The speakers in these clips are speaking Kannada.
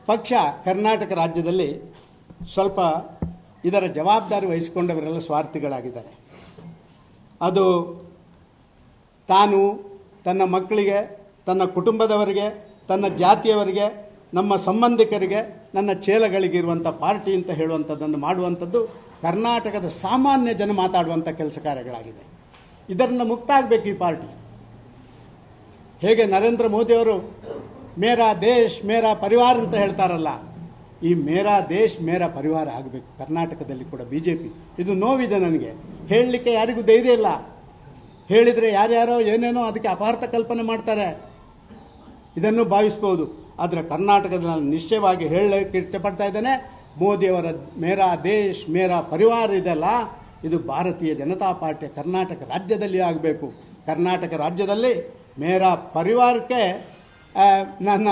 ಪಕ್ಷ ಕರ್ನಾಟಕ ರಾಜ್ಯದಲ್ಲಿ ಸ್ವಲ್ಪ ಇದರ ಜವಾಬ್ದಾರಿ ವಹಿಸಿಕೊಂಡವರೆಲ್ಲ ಸ್ವಾರ್ಥಿಗಳಾಗಿದ್ದಾರೆ. ಅದು ತಾನು ತನ್ನ ಮಕ್ಕಳಿಗೆ, ತನ್ನ ಕುಟುಂಬದವರಿಗೆ, ತನ್ನ ಜಾತಿಯವರಿಗೆ, ನಮ್ಮ ಸಂಬಂಧಿಕರಿಗೆ, ನನ್ನ ಚೇಲಗಳಿಗಿರುವಂಥ ಪಾರ್ಟಿ ಅಂತ ಹೇಳುವಂಥದ್ದನ್ನು ಮಾಡುವಂಥದ್ದು ಕರ್ನಾಟಕದ ಸಾಮಾನ್ಯ ಜನ ಮಾತಾಡುವಂಥ ಕೆಲಸ ಕಾರ್ಯಗಳಾಗಿದೆ. ಇದರಿಂದ ಮುಕ್ತ ಆಗಬೇಕು ಈ ಪಾರ್ಟಿ. ಹೇಗೆ ನರೇಂದ್ರ ಮೋದಿಯವರು ಮೇರಾ ದೇಶ್ ಮೇರಾ ಪರಿವಾರ ಅಂತ ಹೇಳ್ತಾರಲ್ಲ, ಈ ಮೇರಾ ದೇಶ್ ಮೇರಾ ಪರಿವಾರ ಆಗಬೇಕು ಕರ್ನಾಟಕದಲ್ಲಿ ಕೂಡ. ಬಿಜೆಪಿ ಇದು ನೋವಿದೆ ನನಗೆ, ಹೇಳಲಿಕ್ಕೆ ಯಾರಿಗೂ ಧೈರ್ಯ ಇಲ್ಲ. ಹೇಳಿದರೆ ಯಾರ್ಯಾರೋ ಏನೇನೋ ಅದಕ್ಕೆ ಅಪಾರ್ಥ ಕಲ್ಪನೆ ಮಾಡ್ತಾರೆ, ಇದನ್ನು ಭಾವಿಸ್ಬೋದು. ಆದರೆ ಕರ್ನಾಟಕದಲ್ಲಿ ನಾನು ನಿಶ್ಚಯವಾಗಿ ಹೇಳಲಿಕ್ಕೆ ಇಷ್ಟಪಡ್ತಾ ಇದ್ದೇನೆ, ಮೋದಿಯವರ ಮೇರಾ ದೇಶ್ ಮೇರಾ ಪರಿವಾರ ಇದೆಲ್ಲ, ಇದು ಭಾರತೀಯ ಜನತಾ ಪಾರ್ಟಿಯ ಕರ್ನಾಟಕ ರಾಜ್ಯದಲ್ಲಿ ಆಗಬೇಕು. ಕರ್ನಾಟಕ ರಾಜ್ಯದಲ್ಲಿ ಮೇರಾ ಪರಿವಾರಕ್ಕೆ ನನ್ನ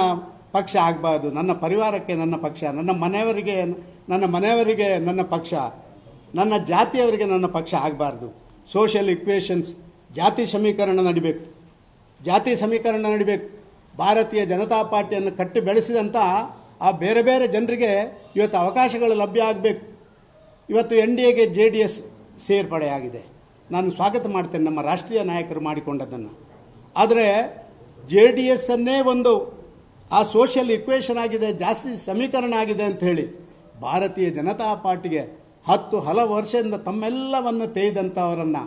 ಪಕ್ಷ ಆಗಬಾರ್ದು, ನನ್ನ ಪರಿವಾರಕ್ಕೆ ನನ್ನ ಪಕ್ಷ, ನನ್ನ ಮನೆಯವರಿಗೆ ನನ್ನ ಪಕ್ಷ, ನನ್ನ ಜಾತಿಯವರಿಗೆ ನನ್ನ ಪಕ್ಷ ಆಗಬಾರ್ದು. ಸೋಷಿಯಲ್ ಇಕ್ವೇಷನ್ಸ್, ಜಾತಿ ಸಮೀಕರಣ ನಡಿಬೇಕು. ಭಾರತೀಯ ಜನತಾ ಪಾರ್ಟಿಯನ್ನು ಕಟ್ಟಿ ಬೆಳೆಸಿದಂಥ ಆ ಬೇರೆ ಬೇರೆ ಜನರಿಗೆ ಇವತ್ತು ಅವಕಾಶಗಳು ಲಭ್ಯ ಆಗಬೇಕು. ಇವತ್ತು NDAಗೆ JDS ಸೇರ್ಪಡೆಯಾಗಿದೆ. ನಾನು ಸ್ವಾಗತ ಮಾಡ್ತೇನೆ ನಮ್ಮ ರಾಷ್ಟ್ರೀಯ ನಾಯಕರು ಮಾಡಿಕೊಂಡದ್ದನ್ನು. ಆದರೆ JDS ಅನ್ನೇ ಒಂದು ಆ ಸೋಷಿಯಲ್ ಇಕ್ವೇಷನ್ ಆಗಿದೆ, ಜಾಸ್ತಿ ಸಮೀಕರಣ ಆಗಿದೆ ಅಂತ ಹೇಳಿ ಭಾರತೀಯ ಜನತಾ ಪಾರ್ಟಿಗೆ ಹಲವು ವರ್ಷದಿಂದ ತಮ್ಮೆಲ್ಲವನ್ನು ತೆಗೆದಂಥವರನ್ನು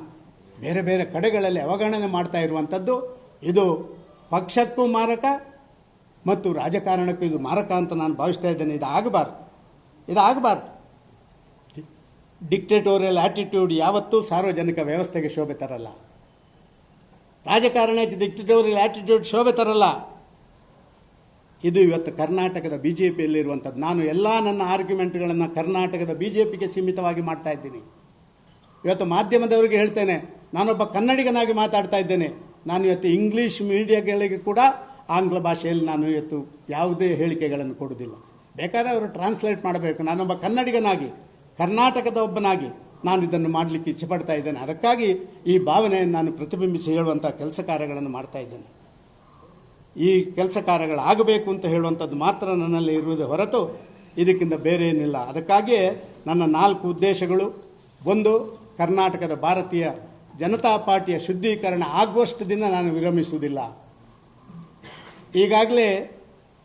ಬೇರೆ ಬೇರೆ ಕಡೆಗಳಲ್ಲಿ ಅವಗಣನೆ ಮಾಡ್ತಾ ಇರುವಂಥದ್ದು ಇದು ಪಕ್ಷಕ್ಕೂ ಮಾರಕ ಮತ್ತು ರಾಜಕಾರಣಕ್ಕೂ ಇದು ಮಾರಕ ಅಂತ ನಾನು ಭಾವಿಸ್ತಾ ಇದ್ದೇನೆ. ಇದಾಗಬಾರ್ದು. ಡಿಕ್ಟೇಟೋರಿಯಲ್ ಆಟಿಟ್ಯೂಡ್ ಯಾವತ್ತೂ ಸಾರ್ವಜನಿಕ ವ್ಯವಸ್ಥೆಗೆ ಶೋಭೆ ತರಲ್ಲ. ರಾಜಕಾರಣಕ್ಕೆ ಡಿಕ್ಟೇಟೋರಿಯಲ್ ಆಟಿಟ್ಯೂಡ್ ಶೋಭೆ ತರಲ್ಲ. ಇದು ಇವತ್ತು ಕರ್ನಾಟಕದ ಬಿಜೆಪಿಯಲ್ಲಿರುವಂಥದ್ದು. ನಾನು ಎಲ್ಲ ನನ್ನ ಆರ್ಗ್ಯುಮೆಂಟ್ಗಳನ್ನು ಕರ್ನಾಟಕದ ಬಿಜೆಪಿಗೆ ಸೀಮಿತವಾಗಿ ಮಾಡ್ತಾ ಇದ್ದೀನಿ. ಇವತ್ತು ಮಾಧ್ಯಮದವರಿಗೆ ಹೇಳ್ತೇನೆ, ನಾನೊಬ್ಬ ಕನ್ನಡಿಗನಾಗಿ ಮಾತಾಡ್ತಾ ಇದ್ದೇನೆ. ನಾನು ಇವತ್ತು ಇಂಗ್ಲೀಷ್ ಮೀಡಿಯಾಗಳಿಗೆ ಕೂಡ ಆಂಗ್ಲ ಭಾಷೆಯಲ್ಲಿ ನಾನು ಇವತ್ತು ಯಾವುದೇ ಹೇಳಿಕೆಗಳನ್ನು ಕೊಡುವುದಿಲ್ಲ. ಬೇಕಾದ್ರೆ ಅವರು ಟ್ರಾನ್ಸ್ಲೇಟ್ ಮಾಡಬೇಕು. ನಾನೊಬ್ಬ ಕನ್ನಡಿಗನಾಗಿ, ಕರ್ನಾಟಕದ ಒಬ್ಬನಾಗಿ ನಾನು ಇದನ್ನು ಮಾಡಲಿಕ್ಕೆ ಇಚ್ಛೆಪಡ್ತಾ ಇದ್ದೇನೆ. ಅದಕ್ಕಾಗಿ ಈ ಭಾವನೆಯನ್ನು ನಾನು ಪ್ರತಿಬಿಂಬಿಸಿ ಹೇಳುವಂಥ ಕೆಲಸ ಕಾರ್ಯಗಳನ್ನು ಮಾಡ್ತಾ ಇದ್ದೇನೆ. ಈ ಕೆಲಸ ಕಾರ್ಯಗಳಾಗಬೇಕು ಅಂತ ಹೇಳುವಂಥದ್ದು ಮಾತ್ರ ನನ್ನಲ್ಲಿ ಇರುವುದೇ ಹೊರತು ಇದಕ್ಕಿಂತ ಬೇರೆ ಏನಿಲ್ಲ. ಅದಕ್ಕಾಗಿಯೇ ನನ್ನ 4 ಉದ್ದೇಶಗಳು. 1, ಕರ್ನಾಟಕದ ಭಾರತೀಯ ಜನತಾ ಪಾರ್ಟಿಯ ಶುದ್ಧೀಕರಣ ಆಗುವಷ್ಟು ದಿನ ನಾನು ವಿರಮಿಸುವುದಿಲ್ಲ. ಈಗಾಗಲೇ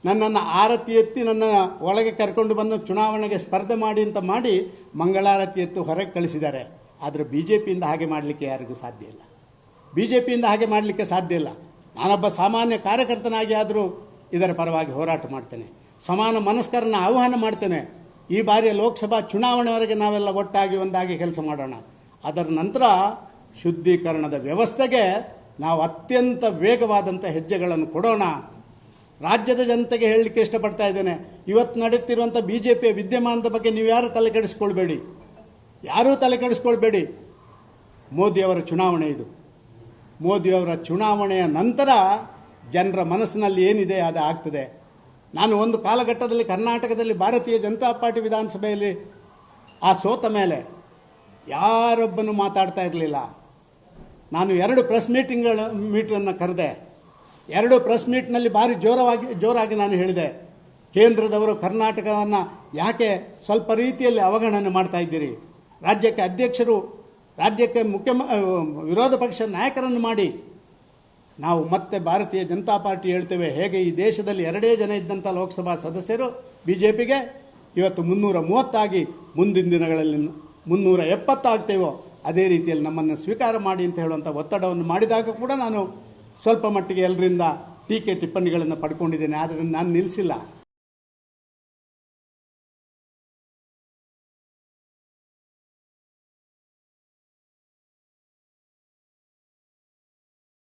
ನನ್ನನ್ನು ಆರತಿ ಎತ್ತಿ ನನ್ನ ಒಳಗೆ ಕರ್ಕೊಂಡು ಬಂದು ಚುನಾವಣೆಗೆ ಸ್ಪರ್ಧೆ ಮಾಡಿ ಅಂತ ಮಾಡಿ ಮಂಗಳಾರತಿ ಎತ್ತು ಹೊರಗೆ ಕಳಿಸಿದ್ದಾರೆ. ಆದರೆ ಬಿಜೆಪಿಯಿಂದ ಹಾಗೆ ಮಾಡಲಿಕ್ಕೆ ಯಾರಿಗೂ ಸಾಧ್ಯ ಇಲ್ಲ. ನಾನೊಬ್ಬ ಸಾಮಾನ್ಯ ಕಾರ್ಯಕರ್ತನಾಗಿ ಆದರೂ ಇದರ ಪರವಾಗಿ ಹೋರಾಟ ಮಾಡ್ತೇನೆ. ಸಮಾನ ಮನಸ್ಕರನ್ನ ಆಹ್ವಾನ ಮಾಡ್ತೇನೆ. ಈ ಬಾರಿಯ ಲೋಕಸಭಾ ಚುನಾವಣೆವರೆಗೆ ನಾವೆಲ್ಲ ಒಟ್ಟಾಗಿ ಒಂದಾಗಿ ಕೆಲಸ ಮಾಡೋಣ. ಅದರ ನಂತರ ಶುದ್ಧೀಕರಣದ ವ್ಯವಸ್ಥೆಗೆ ನಾವು ಅತ್ಯಂತ ವೇಗವಾದಂಥ ಹೆಜ್ಜೆಗಳನ್ನು ಕೊಡೋಣ. ರಾಜ್ಯದ ಜನತೆಗೆ ಹೇಳಲಿಕ್ಕೆ ಇಷ್ಟಪಡ್ತಾ ಇದ್ದೇನೆ, ಇವತ್ತು ನಡೆಯುತ್ತಿರುವಂಥ ಬಿಜೆಪಿಯ ವಿದ್ಯಮಾನದ ಬಗ್ಗೆ ನೀವು ಯಾರೂ ತಲೆ ಕೆಡಿಸ್ಕೊಳ್ಬೇಡಿ. ಮೋದಿಯವರ ಚುನಾವಣೆ ಇದು. ಮೋದಿಯವರ ಚುನಾವಣೆಯ ನಂತರ ಜನರ ಮನಸ್ಸಿನಲ್ಲಿ ಏನಿದೆ ಅದು ಆಗ್ತದೆ. ನಾನು ಒಂದು ಕಾಲಘಟ್ಟದಲ್ಲಿ ಕರ್ನಾಟಕದಲ್ಲಿ ಭಾರತೀಯ ಜನತಾ ಪಾರ್ಟಿ ವಿಧಾನಸಭೆಯಲ್ಲಿ ಆ ಸೋತ ಮೇಲೆ ಯಾರೊಬ್ಬನು ಮಾತಾಡ್ತಾ ಇರಲಿಲ್ಲ. ನಾನು 2 ಪ್ರೆಸ್ ಮೀಟನ್ನು ಕರೆದೆ. 2 ಪ್ರೆಸ್ ಮೀಟ್ನಲ್ಲಿ ಭಾರಿ ಜೋರಾಗಿ ನಾನು ಹೇಳಿದೆ, ಕೇಂದ್ರದವರು ಕರ್ನಾಟಕವನ್ನು ಯಾಕೆ ಸ್ವಲ್ಪ ರೀತಿಯಲ್ಲಿ ಅವಗಣನೆ ಮಾಡ್ತಾ ಇದ್ದೀರಿ? ರಾಜ್ಯಕ್ಕೆ ಅಧ್ಯಕ್ಷರು, ರಾಜ್ಯಕ್ಕೆ ವಿರೋಧ ಪಕ್ಷ ನಾಯಕರನ್ನು ಮಾಡಿ ನಾವು ಮತ್ತೆ ಭಾರತೀಯ ಜನತಾ ಪಾರ್ಟಿ ಹೇಳ್ತೇವೆ. ಹೇಗೆ ಈ ದೇಶದಲ್ಲಿ 2 ಜನ ಇದ್ದಂಥ ಲೋಕಸಭಾ ಸದಸ್ಯರು ಬಿಜೆಪಿಗೆ ಇವತ್ತು 330 ಆಗಿ ಮುಂದಿನ ದಿನಗಳಲ್ಲಿ 370 ಆಗ್ತೇವೋ ಅದೇ ರೀತಿಯಲ್ಲಿ ನಮ್ಮನ್ನು ಸ್ವೀಕಾರ ಮಾಡಿ ಅಂತ ಹೇಳುವಂಥ ಒತ್ತಡವನ್ನು ಮಾಡಿದಾಗ ಕೂಡ ನಾನು ಸ್ವಲ್ಪ ಮಟ್ಟಿಗೆ ಎಲ್ಲರಿಂದ ಟೀಕೆ ಟಿಪ್ಪಣಿಗಳನ್ನು ಪಡ್ಕೊಂಡಿದ್ದೇನೆ. ಆದರೆ ನಾನು ನಿಲ್ಲಿಸಿಲ್ಲ.